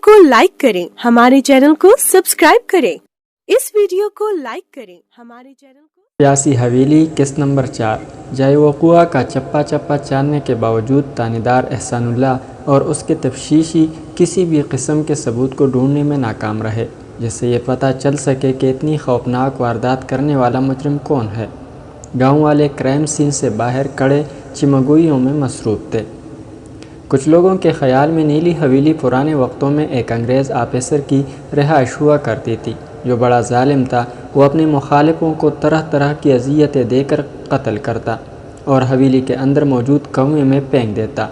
کو لائک کریں، ہمارے چینل کو سبسکرائب کریں، اس ویڈیو کو لائک کریں، ہمارے چینل کو پیاسی حویلی قسط نمبر 4 جائے وقوع کا چپا چپا جاننے کے باوجود تانیدار احسان اللہ اور اس کے تفتیشی کسی بھی قسم کے ثبوت کو ڈھونڈنے میں ناکام رہے جس سے یہ پتہ چل سکے کہ اتنی خوفناک واردات کرنے والا مجرم کون ہے۔ گاؤں والے کرائم سین سے باہر کڑے چمگوئیوں میں مصروف تھے۔ کچھ لوگوں کے خیال میں نیلی حویلی پرانے وقتوں میں ایک انگریز آفیسر کی رہائش ہوا کرتی تھی جو بڑا ظالم تھا۔ وہ اپنے مخالفوں کو طرح طرح کی اذیتیں دے کر قتل کرتا اور حویلی کے اندر موجود کنویں میں پھینک دیتا۔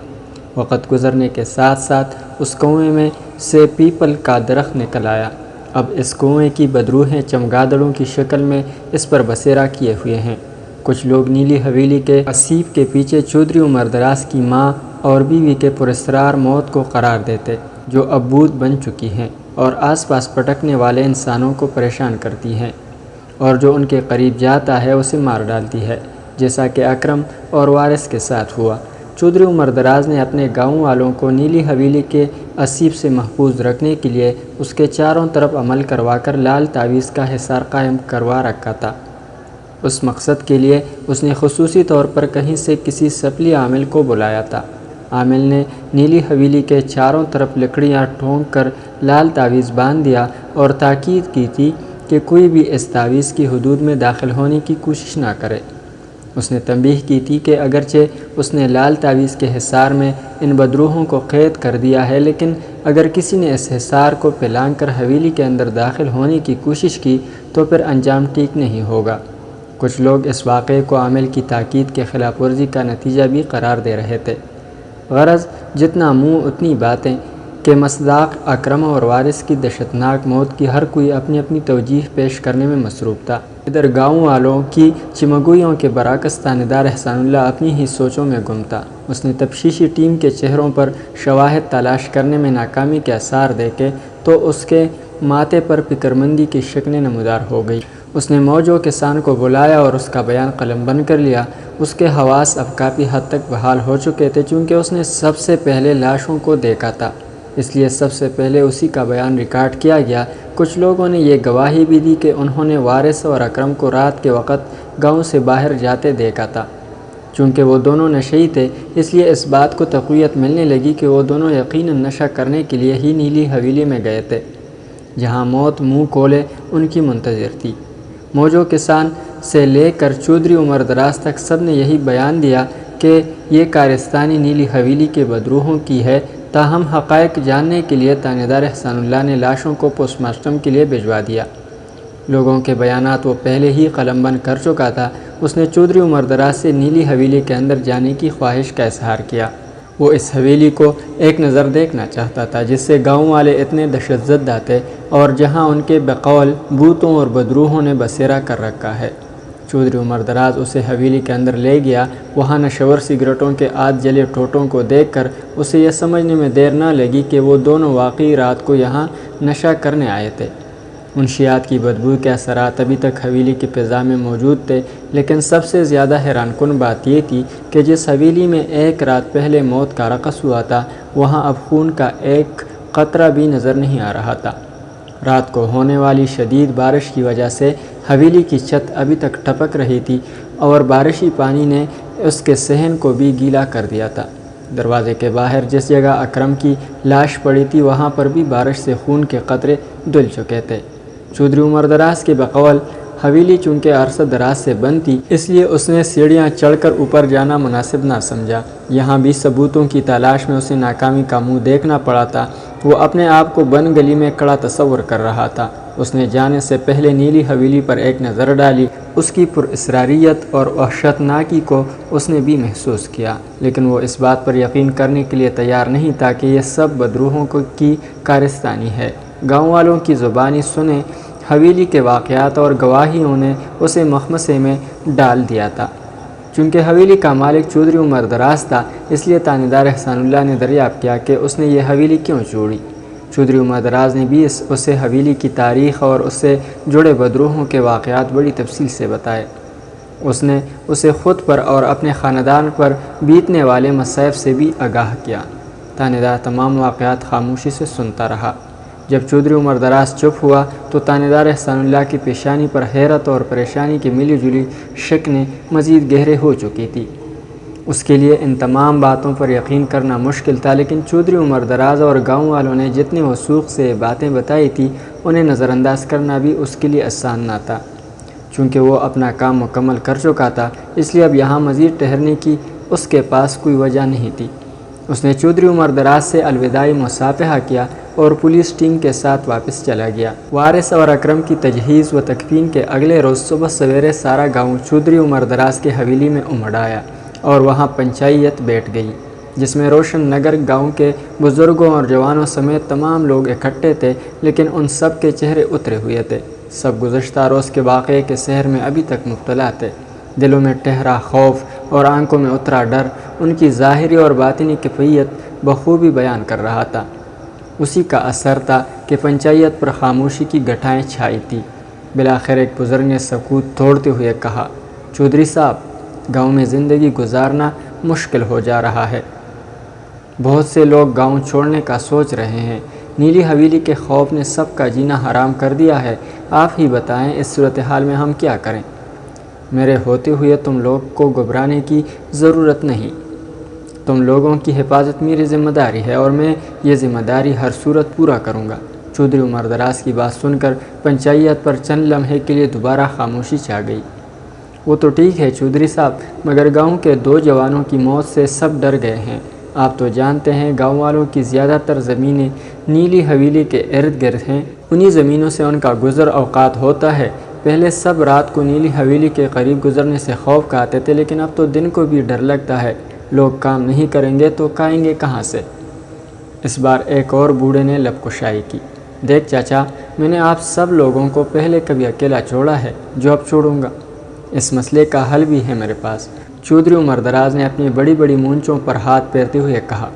وقت گزرنے کے ساتھ ساتھ اس کنویں میں سے پیپل کا درخت نکل آیا۔ اب اس کنویں کی بدروحیں چمگادڑوں کی شکل میں اس پر بسیرا کیے ہوئے ہیں۔ کچھ لوگ نیلی حویلی کے اسیب کے پیچھے چودھری عمر دراز کی ماں اور بیوی کے پراسرار موت کو قرار دیتے جو اب بھوت بن چکی ہیں اور آس پاس پٹکنے والے انسانوں کو پریشان کرتی ہیں، اور جو ان کے قریب جاتا ہے اسے مار ڈالتی ہے، جیسا کہ اکرم اور وارث کے ساتھ ہوا۔ چودھری عمر دراز نے اپنے گاؤں والوں کو نیلی حویلی کے اسیب سے محفوظ رکھنے کے لیے اس کے چاروں طرف عمل کروا کر لال تعویذ کا حصار قائم کروا رکھا تھا۔ اس مقصد کے لیے اس نے خصوصی طور پر کہیں سے کسی سپلی عامل کو بلایا تھا۔ عامل نے نیلی حویلی کے چاروں طرف لکڑیاں ٹھونک کر لال تعویذ باندھ دیا اور تاکید کی تھی کہ کوئی بھی اس تعویذ کی حدود میں داخل ہونے کی کوشش نہ کرے۔ اس نے تنبیہ کی تھی کہ اگرچہ اس نے لال تعویذ کے حصار میں ان بدروحوں کو قید کر دیا ہے، لیکن اگر کسی نے اس حصار کو پھیلان کر حویلی کے اندر داخل ہونے کی کوشش کی تو پھر انجام ٹھیک نہیں ہوگا۔ کچھ لوگ اس واقعے کو عامل کی تاکید کے خلاف ورزی کا نتیجہ بھی قرار دے رہے تھے۔ غرض جتنا منہ اتنی باتیں کہ مصداق اکرم اور وارث کی دہشتناک موت کی ہر کوئی اپنی اپنی توجیہ پیش کرنے میں مصروف تھا۔ ادھر گاؤں والوں کی چمگوئیوں کے برعکس تانیدار احسان اللہ اپنی ہی سوچوں میں گم تھا۔ اس نے تفتیشی ٹیم کے چہروں پر شواہد تلاش کرنے میں ناکامی کے آثار دیکھے تو اس کے ماتھے پر فکرمندی کی شکلیں نمودار ہو گئی۔ اس نے موجو کسان کو بلایا اور اس کا بیان قلم بند کر لیا۔ اس کے حواس اب کافی حد تک بحال ہو چکے تھے چونکہ اس نے سب سے پہلے لاشوں کو دیکھا تھا، اس لیے سب سے پہلے اسی کا بیان ریکارڈ کیا گیا۔ کچھ لوگوں نے یہ گواہی بھی دی کہ انہوں نے وارث اور اکرم کو رات کے وقت گاؤں سے باہر جاتے دیکھا تھا۔ چونکہ وہ دونوں نشئی تھے اس لیے اس بات کو تقویت ملنے لگی کہ وہ دونوں یقیناً نشہ کرنے کے لیے ہی نیلی حویلی میں گئے تھے جہاں موت منہ کھولے ان کی منتظر تھی۔ موجو کسان سے لے کر چودھری عمر دراز تک سب نے یہی بیان دیا کہ یہ کارستانی نیلی حویلی کے بدروحوں کی ہے۔ تاہم حقائق جاننے کے لیے تانیدار احسان اللہ نے لاشوں کو پوسٹ مارٹم کے لیے بھجوا دیا۔ لوگوں کے بیانات وہ پہلے ہی قلم بند کر چکا تھا۔ اس نے چودھری عمر دراز سے نیلی حویلی کے اندر جانے کی خواہش کا اظہار کیا۔ وہ اس حویلی کو ایک نظر دیکھنا چاہتا تھا جس سے گاؤں والے اتنے دہشت زدہ تھے اور جہاں ان کے بقول بھوتوں اور بدروحوں نے بسیرا کر رکھا ہے۔ چودھری عمر دراز اسے حویلی کے اندر لے گیا۔ وہاں نشور سگریٹوں کے آدھ جلے ٹوٹوں کو دیکھ کر اسے یہ سمجھنے میں دیر نہ لگی کہ وہ دونوں واقعی رات کو یہاں نشہ کرنے آئے تھے۔ منشیات کی بدبو کے اثرات ابھی تک حویلی کی فضا میں موجود تھے، لیکن سب سے زیادہ حیران کن بات یہ تھی کہ جس حویلی میں ایک رات پہلے موت کا رقص ہوا تھا وہاں اب خون کا ایک قطرہ بھی نظر نہیں آ رہا تھا۔ رات کو ہونے والی شدید بارش کی وجہ سے حویلی کی چھت ابھی تک ٹپک رہی تھی اور بارشی پانی نے اس کے صحن کو بھی گیلا کر دیا تھا۔ دروازے کے باہر جس جگہ اکرم کی لاش پڑی تھی وہاں پر بھی بارش سے خون کے قطرے دھل چکے تھے۔ چودھری عمر دراز کے بقول حویلی چونکہ عرصہ دراز سے بند تھی اس لیے اس نے سیڑھیاں چڑھ کر اوپر جانا مناسب نہ سمجھا۔ یہاں بھی ثبوتوں کی تلاش میں اسے ناکامی کا منہ دیکھنا پڑا تھا۔ وہ اپنے آپ کو بند گلی میں کھڑا تصور کر رہا تھا۔ اس نے جانے سے پہلے نیلی حویلی پر ایک نظر ڈالی۔ اس کی پراسراریت اور وحشتناکی کو اس نے بھی محسوس کیا، لیکن وہ اس بات پر یقین کرنے کے لیے تیار نہیں تھا کہ یہ سب بدروحوں کی کارستانی ہے۔ گاؤں والوں کی زبانی سنے حویلی کے واقعات اور گواہیوں نے اسے مخمصے میں ڈال دیا تھا۔ چونکہ حویلی کا مالک چودھری عمر دراز تھا اس لیے تانیدار احسان اللہ نے دریافت کیا کہ اس نے یہ حویلی کیوں چھوڑی۔ چودھری عمر دراز نے بھی اسے حویلی کی تاریخ اور اس سے جڑے بدروحوں کے واقعات بڑی تفصیل سے بتائے۔ اس نے اسے خود پر اور اپنے خاندان پر بیتنے والے مصائب سے بھی آگاہ کیا۔ تانے دار تمام واقعات خاموشی سے سنتا رہا۔ جب چودھری عمر دراز چپ ہوا تو تانے دار احسان اللہ کی پیشانی پر حیرت اور پریشانی کی ملی جلی شکنیں مزید گہرے ہو چکی تھی۔ اس کے لیے ان تمام باتوں پر یقین کرنا مشکل تھا، لیکن چودھری عمر دراز اور گاؤں والوں نے جتنے وثوق سے باتیں بتائی تھی انہیں نظر انداز کرنا بھی اس کے لیے آسان نہ تھا۔ چونکہ وہ اپنا کام مکمل کر چکا تھا، اس لیے اب یہاں مزید ٹھہرنے کی اس کے پاس کوئی وجہ نہیں تھی۔ اس نے چودھری عمر دراز سے الوداعی مصافحہ کیا اور پولیس ٹیم کے ساتھ واپس چلا گیا۔ وارث اور اکرم کی تجہیز و تکفین کے اگلے روز صبح سویرے سارا گاؤں چودھری عمر دراز کے حویلی میں امڑ آیا اور وہاں پنچایت بیٹھ گئی، جس میں روشن نگر گاؤں کے بزرگوں اور جوانوں سمیت تمام لوگ اکٹھے تھے، لیکن ان سب کے چہرے اترے ہوئے تھے۔ سب گزشتہ روز کے واقعے کے سحر میں ابھی تک مبتلا تھے۔ دلوں میں ٹھہرا خوف اور آنکھوں میں اترا ڈر ان کی ظاہری اور باطنی کیفیت بخوبی بیان کر رہا تھا۔ اسی کا اثر تھا کہ پنچایت پر خاموشی کی گٹھائیں چھائی تھی۔ بالآخر ایک بزرگ نے سکوت توڑتے ہوئے کہا، چودھری صاحب، گاؤں میں زندگی گزارنا مشکل ہو جا رہا ہے۔ بہت سے لوگ گاؤں چھوڑنے کا سوچ رہے ہیں۔ نیلی حویلی کے خوف نے سب کا جینا حرام کر دیا ہے۔ آپ ہی بتائیں اس صورتحال میں ہم کیا کریں؟ میرے ہوتے ہوئے تم لوگ کو گھبرانے کی ضرورت نہیں۔ تم لوگوں کی حفاظت میری ذمہ داری ہے اور میں یہ ذمہ داری ہر صورت پورا کروں گا۔ چودھری عمر دراز کی بات سن کر پنچایت پر چند لمحے کے لیے دوبارہ خاموشی چھا گئی۔ وہ تو ٹھیک ہے چودھری صاحب، مگر گاؤں کے 2 جوانوں کی موت سے سب ڈر گئے ہیں۔ آپ تو جانتے ہیں گاؤں والوں کی زیادہ تر زمینیں نیلی حویلی کے ارد گرد ہیں۔ انہی زمینوں سے ان کا گزر اوقات ہوتا ہے۔ پہلے سب رات کو نیلی حویلی کے قریب گزرنے سے خوف کھاتے تھے، لیکن اب تو دن کو بھی ڈر لگتا ہے۔ لوگ کام نہیں کریں گے تو کھائیں گے کہاں سے؟ اس بار ایک اور بوڑھے نے لب کشائی کی۔ دیکھ چاچا، میں نے آپ سب لوگوں کو پہلے کبھی اکیلا چھوڑا ہے جو اب چھوڑوں گا۔ اس مسئلے کا حل بھی ہے میرے پاس۔ چودھری عمر دراز نے اپنی بڑی بڑی مونچھوں پر ہاتھ پھیرتے ہوئے کہا،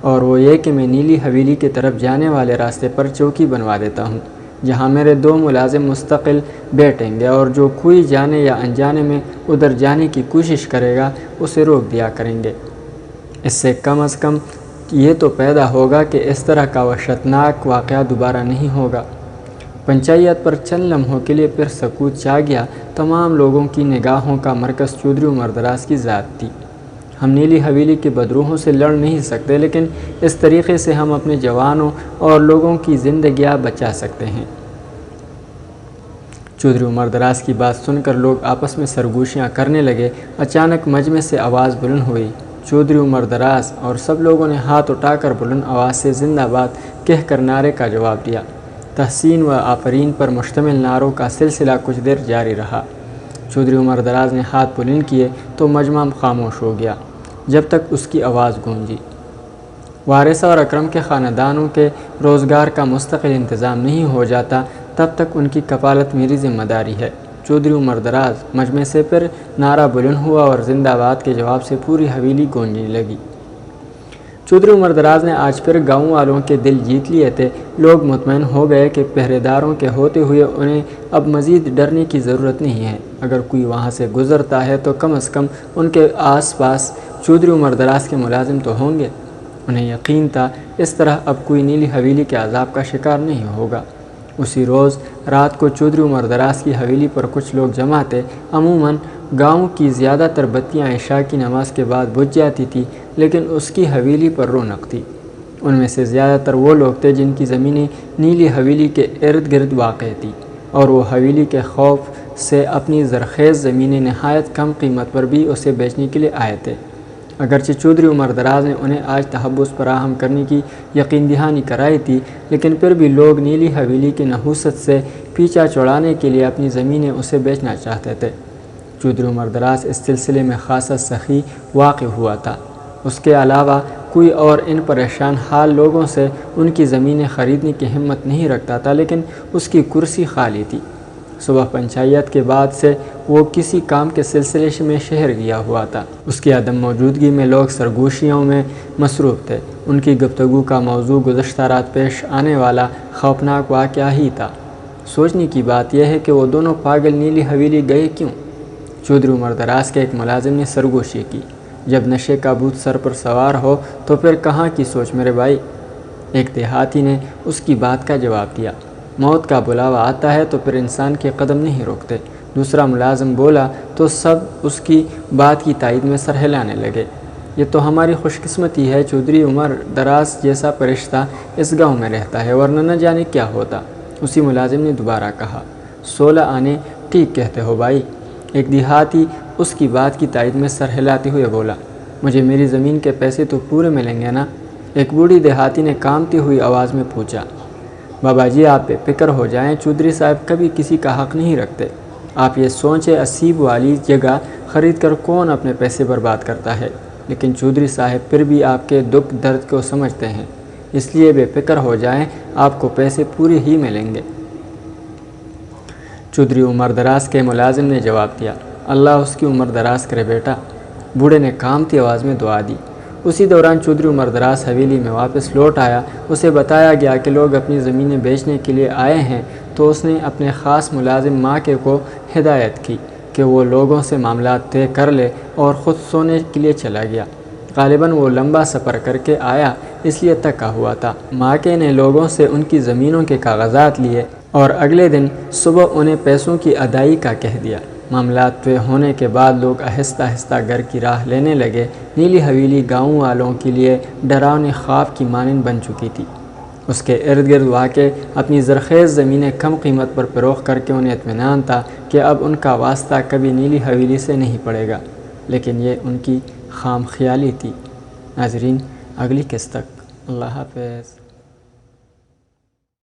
اور وہ یہ کہ میں نیلی حویلی کی طرف جانے والے راستے پر چوکی بنوا دیتا ہوں، جہاں میرے 2 ملازم مستقل بیٹھیں گے، اور جو کوئی جانے یا انجانے میں ادھر جانے کی کوشش کرے گا اسے روک دیا کریں گے۔ اس سے کم از کم یہ تو پیدا ہوگا کہ اس طرح کا وحشتناک واقعہ دوبارہ نہیں ہوگا۔ پنچایت پر چند لمحوں کے لیے پھر سکوت چھا گیا۔ تمام لوگوں کی نگاہوں کا مرکز چودھری عمر دراز کی ذات تھی۔ ہم نیلی حویلی کے بدروحوں سے لڑ نہیں سکتے، لیکن اس طریقے سے ہم اپنے جوانوں اور لوگوں کی زندگیاں بچا سکتے ہیں۔ چودھری عمر دراز کی بات سن کر لوگ آپس میں سرگوشیاں کرنے لگے۔ اچانک مجمع سے آواز بلند ہوئی، چودھری عمر دراز، اور سب لوگوں نے ہاتھ اٹھا کر بلند آواز سے زندہ باد کہہ کر نعرے کا جواب دیا۔ تحسین و آفرین پر مشتمل نعروں کا سلسلہ کچھ دیر جاری رہا۔ چودھری عمر دراز نے ہاتھ بلند کیے تو مجمع خاموش ہو گیا، جب تک اس کی آواز گونجی۔ وارثہ اور اکرم کے خاندانوں کے روزگار کا مستقل انتظام نہیں ہو جاتا تب تک ان کی کفالت میری ذمہ داری ہے۔ چودھری عمر دراز، مجمع سے پھر نعرہ بلند ہوا اور زندہ باد کے جواب سے پوری حویلی گونجنے لگی۔ چودھری عمر دراز نے آج پھر گاؤں والوں کے دل جیت لیے تھے۔ لوگ مطمئن ہو گئے کہ پہرے داروں کے ہوتے ہوئے انہیں اب مزید ڈرنے کی ضرورت نہیں ہے۔ اگر کوئی وہاں سے گزرتا ہے تو کم از کم ان کے آس پاس چودھری عمر دراز کے ملازم تو ہوں گے۔ انہیں یقین تھا اس طرح اب کوئی نیلی حویلی کے عذاب کا شکار نہیں ہوگا۔ اسی روز رات کو چودھری عمر دراز کی حویلی پر کچھ لوگ جمع تھے۔ عموماً گاؤں کی زیادہ تر بتیاں عشاء کی نماز کے بعد بجھ جاتی تھی، لیکن اس کی حویلی پر رونق تھی۔ ان میں سے زیادہ تر وہ لوگ تھے جن کی زمینیں نیلی حویلی کے ارد گرد واقع تھیں، اور وہ حویلی کے خوف سے اپنی زرخیز زمینیں نہایت کم قیمت پر بھی اسے بیچنے کے لیے آئے تھے۔ اگرچہ چودھری عمر دراز نے انہیں آج تحفظ فراہم کرنے کی یقین دہانی کرائی تھی، لیکن پھر بھی لوگ نیلی حویلی کی نحوست سے پیچھا چھڑانے کے لیے اپنی زمینیں اسے بیچنا چاہتے تھے۔ چودھری عمر دراز اس سلسلے میں خاصا سخی واقع ہوا تھا۔ اس کے علاوہ کوئی اور ان پریشان حال لوگوں سے ان کی زمینیں خریدنے کی ہمت نہیں رکھتا تھا، لیکن اس کی کرسی خالی تھی۔ صبح پنچایت کے بعد سے وہ کسی کام کے سلسلے میں شہر گیا ہوا تھا۔ اس کی عدم موجودگی میں لوگ سرگوشیوں میں مصروف تھے۔ ان کی گفتگو کا موضوع گزشتہ رات پیش آنے والا خوفناک واقعہ ہی تھا۔ سوچنے کی بات یہ ہے کہ وہ دونوں پاگل نیلی حویلی گئے کیوں؟ چودھری عمر دراز کے ایک ملازم نے سرگوشی کی۔ جب نشے کا بھوت سر پر سوار ہو تو پھر کہاں کی سوچ میرے بھائی؟ ایک دیہاتی نے اس کی بات کا جواب دیا۔ موت کا بلاوا آتا ہے تو پھر انسان کے قدم نہیں روکتے۔ دوسرا ملازم بولا تو سب اس کی بات کی تائید میں سر ہلانے لگے۔ یہ تو ہماری خوش قسمتی ہے، چودھری عمر دراز جیسا فرشتہ اس گاؤں میں رہتا ہے، ورنہ نہ جانے کیا ہوتا۔ اسی ملازم نے دوبارہ کہا۔ 16 آنے ٹھیک کہتے ہو بھائی۔ ایک دیہاتی اس کی بات کی تائید میں سر ہلاتے ہوئے بولا۔ مجھے میری زمین کے پیسے تو پورے ملیں گے نا؟ ایک بوڑھی دیہاتی نے کانپتی ہوئی آواز میں پوچھا۔ بابا جی آپ بے فکر ہو جائیں، چودھری صاحب کبھی کسی کا حق نہیں رکھتے۔ آپ یہ سوچیں اسیب والی جگہ خرید کر کون اپنے پیسے برباد کرتا ہے، لیکن چودھری صاحب پھر بھی آپ کے دکھ درد کو سمجھتے ہیں، اس لیے بے فکر ہو جائیں، آپ کو پیسے پورے ہی ملیں گے۔ چودھری عمر دراز کے ملازم نے جواب دیا۔ اللہ اس کی عمر دراز کرے بیٹا۔ بوڑھے نے کانپتی آواز میں دعا دی۔ اسی دوران چودھری عمر دراز حویلی میں واپس لوٹ آیا۔ اسے بتایا گیا کہ لوگ اپنی زمینیں بیچنے کے لیے آئے ہیں، تو اس نے اپنے خاص ملازم ماکے کو ہدایت کی کہ وہ لوگوں سے معاملات طے کر لے اور خود سونے کے لیے چلا گیا۔ غالباً وہ لمبا سفر کر کے آیا، اس لیے تھکا ہوا تھا۔ ماکے نے لوگوں سے ان کی زمینوں کے کاغذات لیے اور اگلے دن صبح انہیں پیسوں کی ادائیگی کا کہہ دیا۔ معاملات طے ہونے کے بعد لوگ آہستہ آہستہ گھر کی راہ لینے لگے۔ نیلی حویلی گاؤں والوں کے لیے ڈراؤنے خواب کی مانند بن چکی تھی۔ اس کے ارد گرد واقع اپنی زرخیز زمینیں کم قیمت پر فروخت کر کے انہیں اطمینان تھا کہ اب ان کا واسطہ کبھی نیلی حویلی سے نہیں پڑے گا، لیکن یہ ان کی خام خیالی تھی۔ ناظرین، اگلی قسط تک اللہ حافظ۔